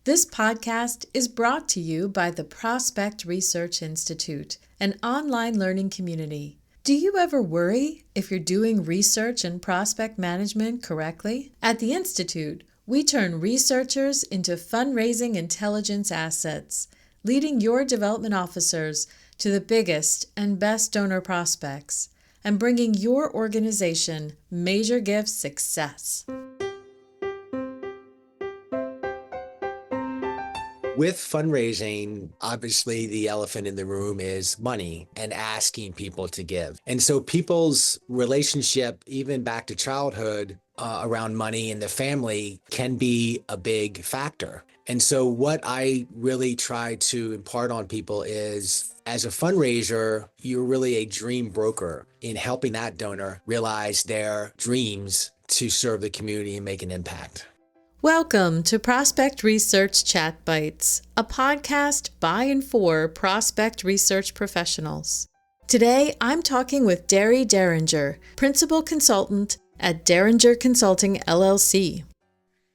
This podcast is brought to you by the Prospect Research Institute, an online learning community. Do you ever worry if you're doing research and prospect management correctly? At the Institute, we turn researchers into fundraising intelligence assets, leading your development officers to the biggest and best donor prospects, and bringing your organization major gift success. With fundraising, obviously the elephant in the room is money and asking people to give. And so people's relationship, even back to childhood, around money and the family can be a big factor. And so what I really try to impart on people is, as a fundraiser, you're really a dream broker in helping that donor realize their dreams to serve the community and make an impact. Welcome to Prospect Research Chat Bites, a podcast by and for prospect research professionals. Today, I'm talking with Derry Deringer, Principal Consultant at Deringer Consulting, LLC.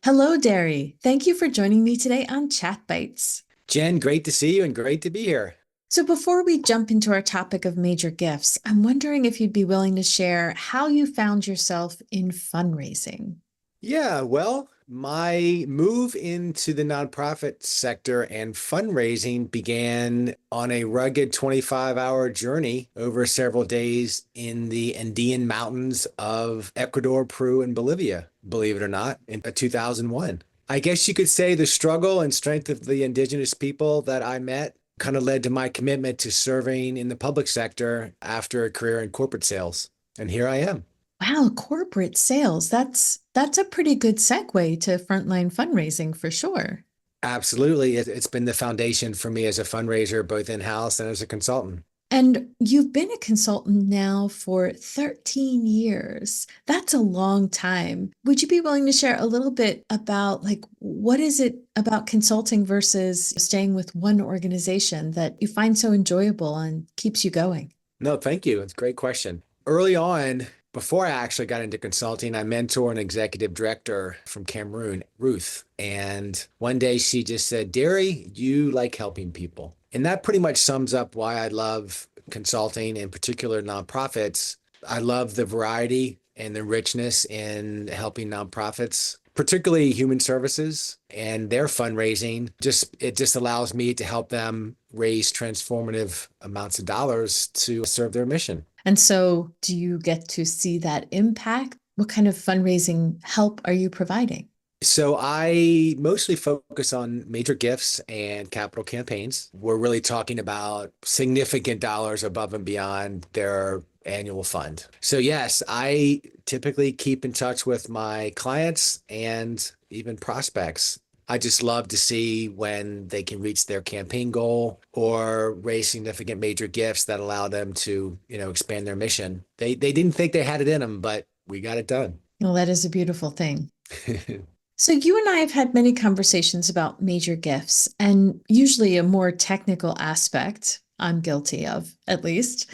Hello, Derry. Thank you for joining me today on Chat Bites. Jen, great to see you and great to be here. So before we jump into our topic of major gifts, I'm wondering if you'd be willing to share how you found yourself in fundraising. Yeah, well, my move into the nonprofit sector and fundraising began on a rugged 25-hour journey over several days in the Andean mountains of Ecuador, Peru, and Bolivia, believe it or not, in 2001. I guess you could say the struggle and strength of the indigenous people that I met kind of led to my commitment to serving in the public sector after a career in corporate sales. And here I am. Wow, corporate sales. That's a pretty good segue to frontline fundraising for sure. Absolutely. It's been the foundation for me as a fundraiser, both in-house and as a consultant. And you've been a consultant now for 13 years. That's a long time. Would you be willing to share a little bit about what is it about consulting versus staying with one organization that you find so enjoyable and keeps you going? No, thank you. It's a great question. Early on, before I actually got into consulting, I mentor an executive director from Cameroon, Ruth. And one day she just said, Derry, you like helping people. And that pretty much sums up why I love consulting, in particular nonprofits. I love the variety and the richness in helping nonprofits, particularly human services and their fundraising. It just allows me to help them raise transformative amounts of dollars to serve their mission. And so do you get to see that impact? What kind of fundraising help are you providing? So I mostly focus on major gifts and capital campaigns. We're really talking about significant dollars above and beyond their annual fund. So yes, I typically keep in touch with my clients and even prospects. I just love to see when they can reach their campaign goal or raise significant major gifts that allow them to, expand their mission. They didn't think they had it in them, but we got it done. Well, that is a beautiful thing. So you and I have had many conversations about major gifts, and usually a more technical aspect I'm guilty of, at least.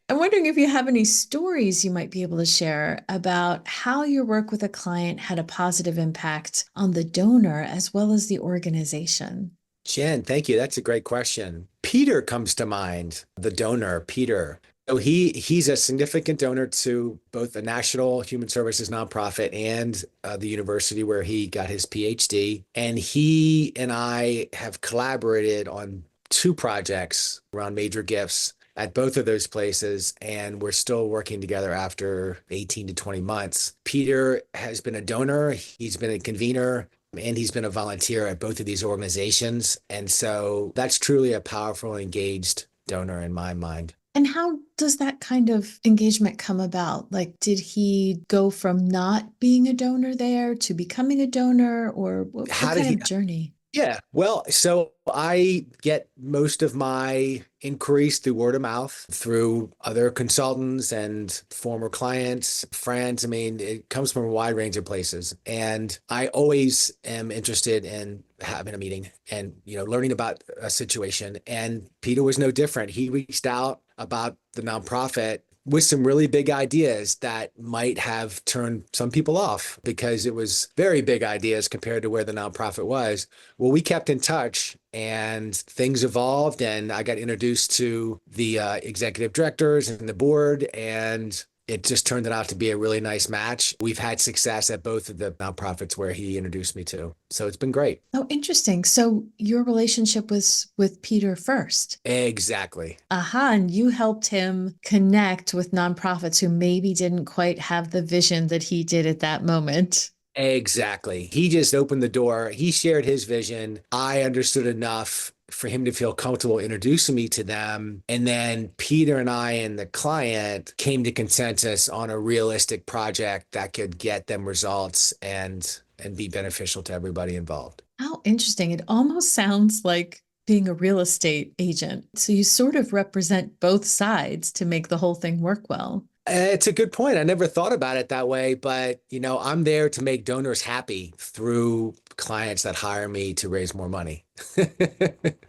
I'm wondering if you have any stories you might be able to share about how your work with a client had a positive impact on the donor as well as the organization. Jen, thank you. That's a great question. Peter comes to mind, the donor, Peter. So he's a significant donor to both the National Human Services nonprofit and the university where he got his PhD. And he and I have collaborated on 2 projects around major gifts at both of those places, and we're still working together after 18 to 20 months. Peter has been a donor, he's been a convener, and he's been a volunteer at both of these organizations. And so that's truly a powerful, engaged donor in my mind. And how does that kind of engagement come about? Did he go from not being a donor there to becoming a donor, or what kind of journey? Yeah, well, so I get most of my inquiries through word of mouth, through other consultants and former clients, friends. I mean, it comes from a wide range of places. And I always am interested in having a meeting and, learning about a situation. And Peter was no different. He reached out about the nonprofit with some really big ideas that might have turned some people off because it was very big ideas compared to where the nonprofit was. Well, we kept in touch and things evolved, and I got introduced to the executive directors and the board, and it just turned out to be a really nice match. We've had success at both of the nonprofits where he introduced me to. So it's been great. Oh, interesting. So your relationship was with Peter first. Exactly. Aha, and you helped him connect with nonprofits who maybe didn't quite have the vision that he did at that moment. Exactly. He just opened the door. He shared his vision. I understood enough for him to feel comfortable introducing me to them. And then Peter and I and the client came to consensus on a realistic project that could get them results and be beneficial to everybody involved. How interesting. It almost sounds like being a real estate agent. So you sort of represent both sides to make the whole thing work well. It's a good point. I never thought about it that way, but I'm there to make donors happy through clients that hire me to raise more money.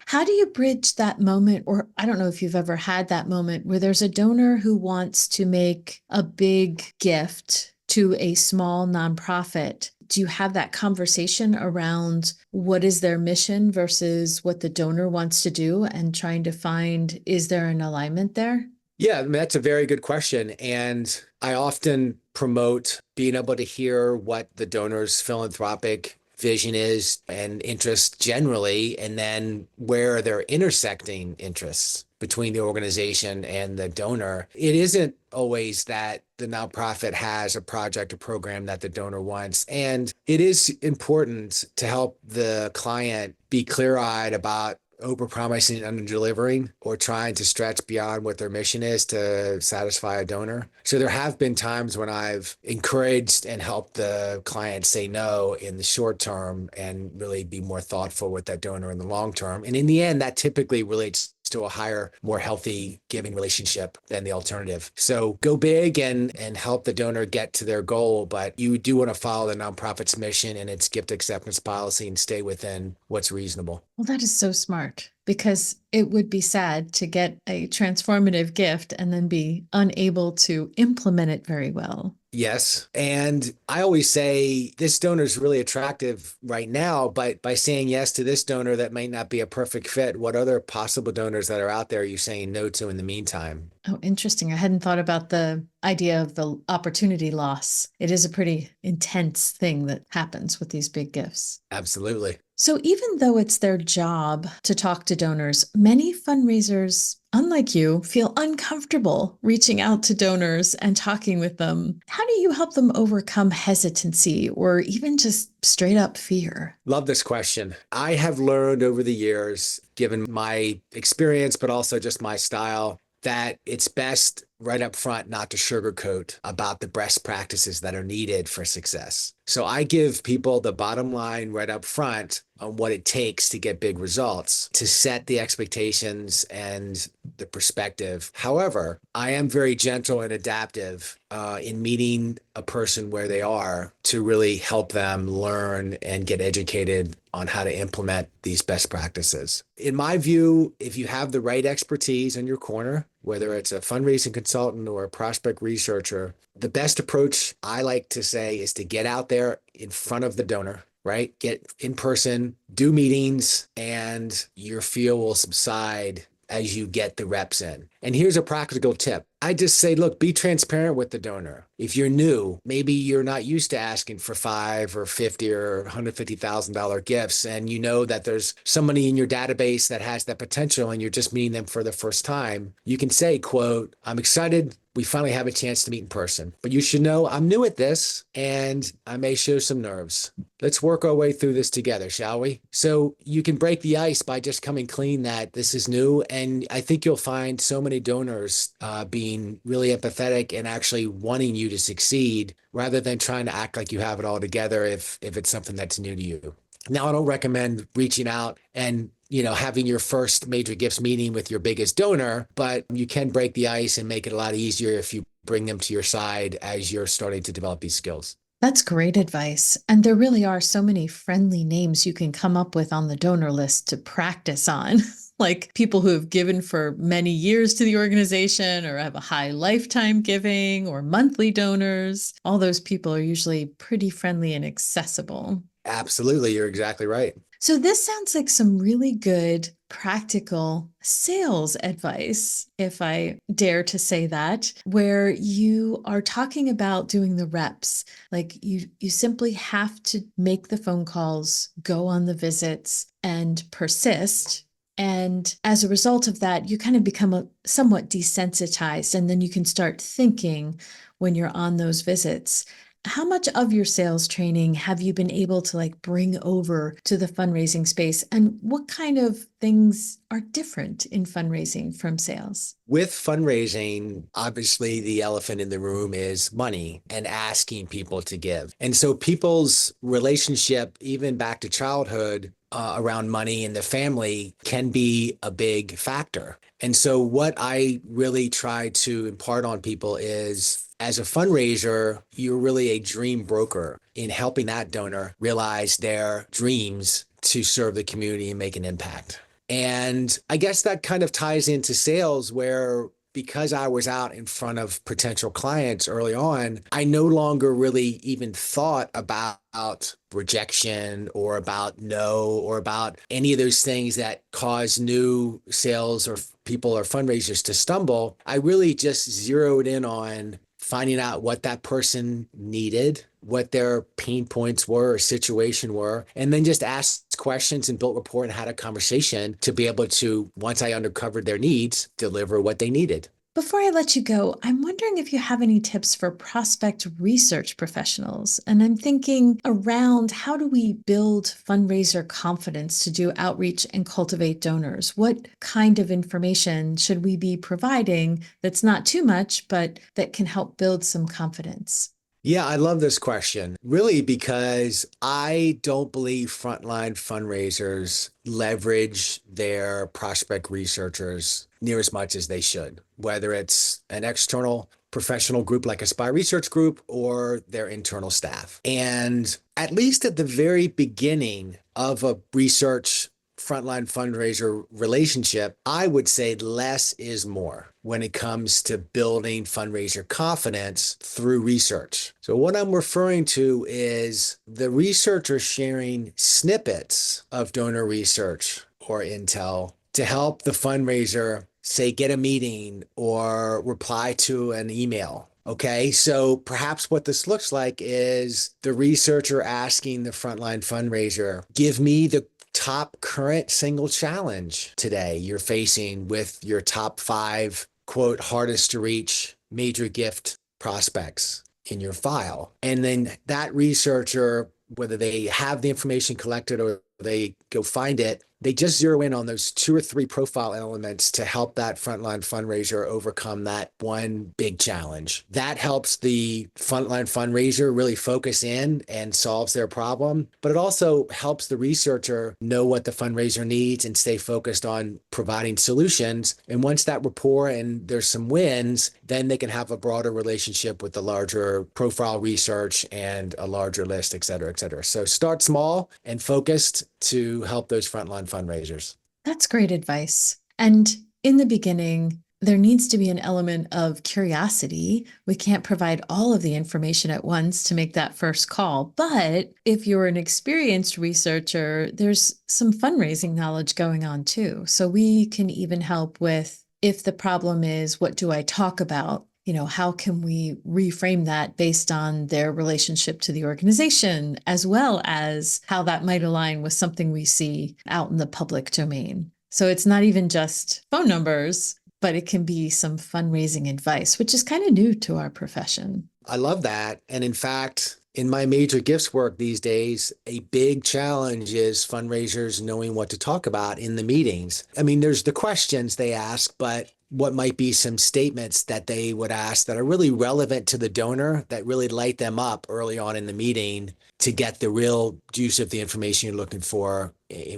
How do you bridge that moment? Or I don't know if you've ever had that moment where there's a donor who wants to make a big gift to a small nonprofit. Do you have that conversation around what is their mission versus what the donor wants to do and trying to find, is there an alignment there? Yeah, I mean, that's a very good question. And I often promote being able to hear what the donor's philanthropic vision is and interest generally, and then where are their intersecting interests between the organization and the donor. It isn't always that the nonprofit has a project or program that the donor wants. And it is important to help the client be clear-eyed about overpromising and under-delivering or trying to stretch beyond what their mission is to satisfy a donor. So there have been times when I've encouraged and helped the client say no in the short term and really be more thoughtful with that donor in the long term. And in the end, that typically relates to a higher, more healthy giving relationship than the alternative. So go big and help the donor get to their goal, but you do want to follow the nonprofit's mission and its gift acceptance policy and stay within what's reasonable. Well, that is so smart because it would be sad to get a transformative gift and then be unable to implement it very well. Yes. And I always say this donor is really attractive right now, but by saying yes to this donor that might not be a perfect fit, what other possible donors that are out there are you saying no to in the meantime? Oh, interesting. I hadn't thought about the idea of the opportunity loss. It is a pretty intense thing that happens with these big gifts. Absolutely. So even though it's their job to talk to donors, many fundraisers, unlike you, feel uncomfortable reaching out to donors and talking with them. How do you help them overcome hesitancy or even just straight up fear? Love this question. I have learned over the years, given my experience, but also just my style, that it's best right up front not to sugarcoat about the best practices that are needed for success. So I give people the bottom line right up front on what it takes to get big results, to set the expectations and the perspective. However, I am very gentle and adaptive in meeting a person where they are to really help them learn and get educated on how to implement these best practices. In my view, if you have the right expertise in your corner, whether it's a fundraising consultant or a prospect researcher, the best approach I like to say is to get out there in front of the donor, right? Get in person, do meetings, and your fear will subside as you get the reps in. And here's a practical tip. I just say, look, be transparent with the donor. If you're new, maybe you're not used to asking for $5 or $50 or $150,000 gifts, and you know that there's somebody in your database that has that potential, and you're just meeting them for the first time. You can say, quote, I'm excited we finally have a chance to meet in person, but you should know I'm new at this and I may show some nerves. Let's work our way through this together, shall we? So you can break the ice by just coming clean that this is new. And I think you'll find so many donors being really empathetic and actually wanting you to succeed rather than trying to act like you have it all together if it's something that's new to you. Now, I don't recommend reaching out and having your first major gifts meeting with your biggest donor, but you can break the ice and make it a lot easier if you bring them to your side as you're starting to develop these skills. That's great advice. And there really are so many friendly names you can come up with on the donor list to practice on. like people who have given for many years to the organization or have a high lifetime giving or monthly donors. All those people are usually pretty friendly and accessible. Absolutely. You're exactly right. So, this sounds like some really good practical sales advice, if I dare to say that, where you are talking about doing the reps. Like you simply have to make the phone calls, go on the visits, and persist. And as a result of that, you kind of become somewhat desensitized, and then you can start thinking when you're on those visits. How much of your sales training have you been able to like bring over to the fundraising space? And what kind of things are different in fundraising from sales? With fundraising, obviously the elephant in the room is money and asking people to give. And so people's relationship, even back to childhood, around money and the family can be a big factor. And so what I really try to impart on people is as a fundraiser, you're really a dream broker in helping that donor realize their dreams to serve the community and make an impact. And I guess that kind of ties into sales where because I was out in front of potential clients early on, I no longer really even thought about rejection or about no or about any of those things that cause new sales or people or fundraisers to stumble. I really just zeroed in on finding out what that person needed, what their pain points were or situation were, and then just asked questions and built rapport and had a conversation to be able to, once I uncovered their needs, deliver what they needed. Before I let you go, I'm wondering if you have any tips for prospect research professionals. And I'm thinking around how do we build fundraiser confidence to do outreach and cultivate donors? What kind of information should we be providing that's not too much, but that can help build some confidence? Yeah, I love this question, really, because I don't believe frontline fundraisers leverage their prospect researchers near as much as they should, whether it's an external professional group like a spy research group or their internal staff. And at least at the very beginning of a research frontline fundraiser relationship, I would say less is more when it comes to building fundraiser confidence through research. So what I'm referring to is the researcher sharing snippets of donor research or intel to help the fundraiser, say, get a meeting or reply to an email. Okay, so perhaps what this looks like is the researcher asking the frontline fundraiser, give me the top current single challenge today you're facing with your top 5, quote, hardest to reach major gift prospects in your file. And then that researcher, whether they have the information collected or they go find it, they just zero in on those 2 or 3 profile elements to help that frontline fundraiser overcome that one big challenge. That helps the frontline fundraiser really focus in and solves their problem, but it also helps the researcher know what the fundraiser needs and stay focused on providing solutions. And once that rapport and there's some wins, then they can have a broader relationship with the larger profile research and a larger list, et cetera, et cetera. So start small and focused to help those frontline fundraisers. That's great advice. And in the beginning, there needs to be an element of curiosity. We can't provide all of the information at once to make that first call. But if you're an experienced researcher, there's some fundraising knowledge going on too. So we can even help with if the problem is, what do I talk about? How can we reframe that based on their relationship to the organization, as well as how that might align with something we see out in the public domain? So it's not even just phone numbers, but it can be some fundraising advice, which is kind of new to our profession. I love that. And in fact, in my major gifts work these days, a big challenge is fundraisers knowing what to talk about in the meetings. I mean, there's the questions they ask, but what might be some statements that they would ask that are really relevant to the donor that really light them up early on in the meeting to get the real juice of the information you're looking for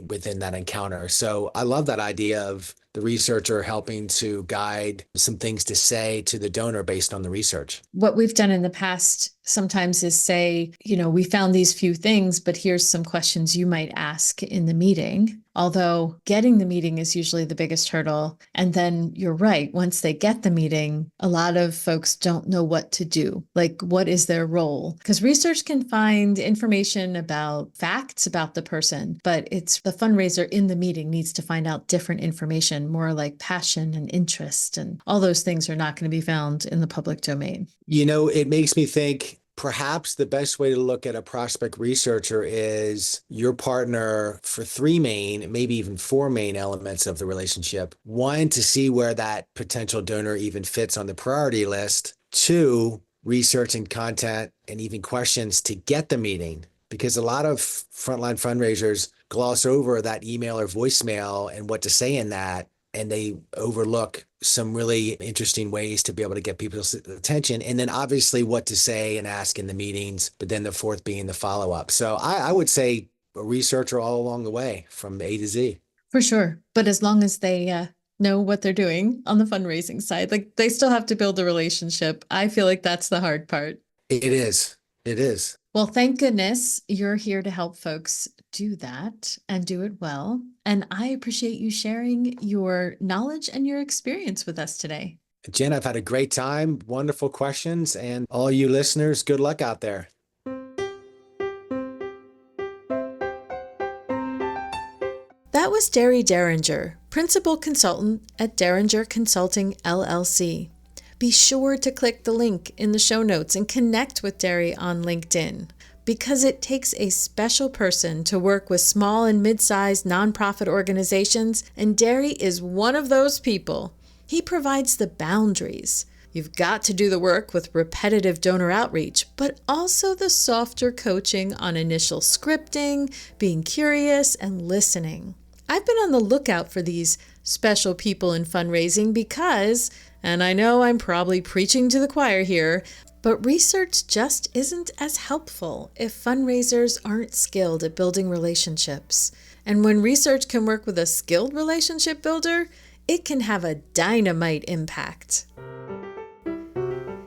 within that encounter. So I love that idea of the researcher helping to guide some things to say to the donor based on the research. What we've done in the past sometimes is say, we found these few things, but here's some questions you might ask in the meeting. Although getting the meeting is usually the biggest hurdle. And then you're right, once they get the meeting, a lot of folks don't know what to do. Like, what is their role? Because research can find information about facts about the person, but it's the fundraiser in the meeting needs to find out different information, more like passion and interest. And all those things are not going to be found in the public domain. It makes me think perhaps the best way to look at a prospect researcher is your partner for three main, maybe even four main elements of the relationship. One, to see where that potential donor even fits on the priority list. Two, research and content and even questions to get the meeting. Because a lot of frontline fundraisers gloss over that email or voicemail and what to say in that, and they overlook some really interesting ways to be able to get people's attention. And then obviously what to say and ask in the meetings, but then the fourth being the follow-up. So I would say a researcher all along the way from A to Z. For sure. But as long as they know what they're doing on the fundraising side, like they still have to build a relationship. I feel like that's the hard part. It is. It is. Well, thank goodness you're here to help folks do that and do it well. And I appreciate you sharing your knowledge and your experience with us today. Jen, I've had a great time. Wonderful questions. And all you listeners, good luck out there. That was Derry Deringer, Principal Consultant at Deringer Consulting, LLC. Be sure to click the link in the show notes and connect with Derry on LinkedIn, because it takes a special person to work with small and mid-sized nonprofit organizations, and Derry is one of those people. He provides the boundaries. You've got to do the work with repetitive donor outreach, but also the softer coaching on initial scripting, being curious, and listening. I've been on the lookout for these special people in fundraising because, and I know I'm probably preaching to the choir here, but research just isn't as helpful if fundraisers aren't skilled at building relationships. And when research can work with a skilled relationship builder, it can have a dynamite impact.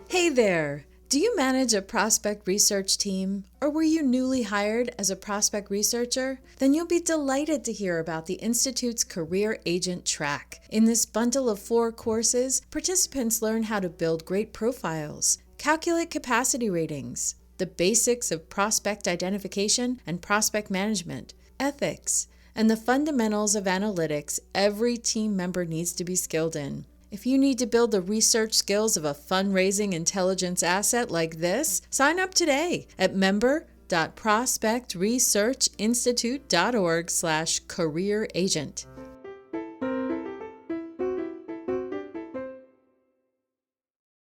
Hey there! Do you manage a prospect research team, or were you newly hired as a prospect researcher? Then you'll be delighted to hear about the Institute's Career Agent Track. In this bundle of 4 courses, participants learn how to build great profiles, calculate capacity ratings, the basics of prospect identification and prospect management, ethics, and the fundamentals of analytics every team member needs to be skilled in. If you need to build the research skills of a fundraising intelligence asset like this, sign up today at member.prospectresearchinstitute.org/career agent.